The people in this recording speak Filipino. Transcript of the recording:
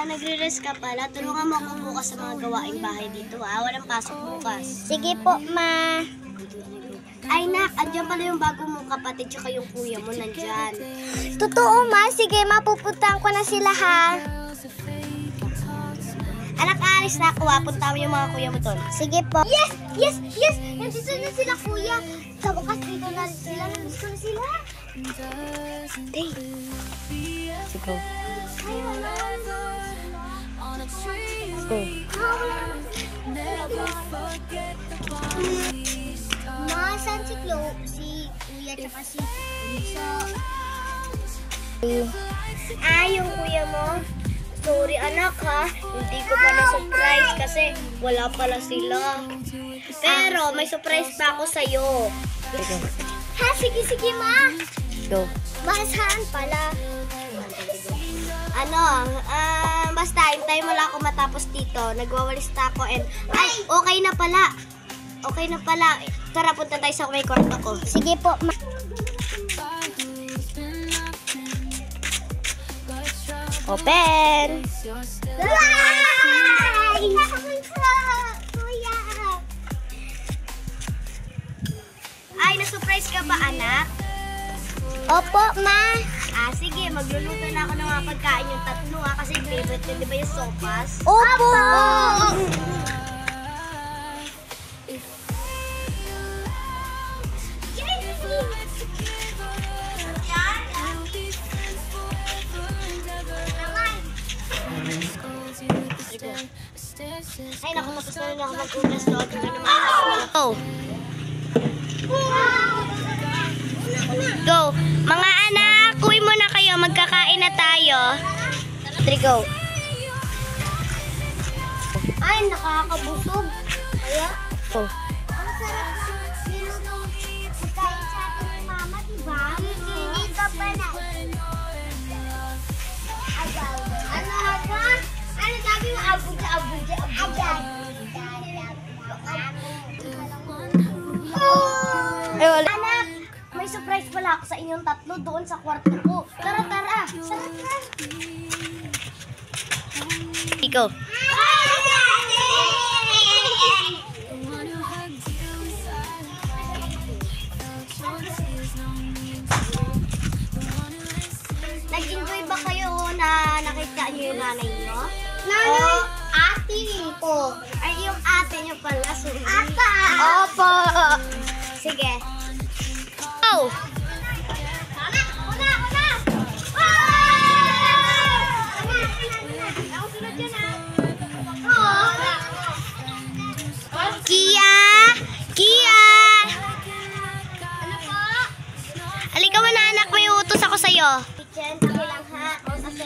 Nagre-rest ka pala. Tulungan mo ako bukas sa mga gawaing bahay dito, ha? Walang pasok bukas. Sige po, ma. Ay, nak, andyan pala yung bago mong kapatid tsaka yung kuya mo nandyan. Totoo, ma. Sige, mapupuntahan ko na sila, ha? Anak, alis na ako, ha? Punta mo yung mga kuya mo doon. Sige po. Yes! Yes! Yes! Nandito na sila, kuya. Sa bukas dito na rin sila. Nandito na sila. Hey. Sigaw. Ay, wala. Ma, saan si Chloe? Si kuya tsaka si Lisa. Yung kuya mo? Sorry anak, ha? Hindi ko pa na-surprise kasi wala pala sila. Pero may surprise pa ako sa'yo. Ha, sige, sige, ma. Go. Basahan pala. Basta hintayin mo lang ako matapos dito. Nagwawalis na ako and ay, okay na pala. Okay na pala. Tara, punta tayo sa may kwarto ko. Sige po, ma. Open! Kuya! Ay, na-surprise ka ba, anak? Opo, ma. Sige, magluluto na ako ng mga pagkain yung tatlo, ha? Kasi favorite ko, di ba yung sopas? Opo! Ay, naku, tapos na rin ako mag-ugas doon. Oh! Go! Mga anak, uwi muna kayo. Magkakain na tayo. Go! Ay, nakakabusog. Kaya? Oh. Ang sarap pagkain sa atin ni mama, diba? Hindi ka pa na. Agaw. Ano aga? Ano sabi mo? Abuja, abuja, abuja. Ay, wala. Anak, may surprise pala ako sa inyong tatlo doon sa kwarto ko. Tara, tara. Tara, tara. Go! Nag-enjoy ba kayo na nakita niyo yung nanay niyo? Nanay, ate ko. Ay, yung ate niyo pala. Sorry. Ata. Opo. Sige. Go! Kia! Kia! Ano po? Halika mo na anak, may utos ako sa'yo. Kitchen, ako lang ha. Kasi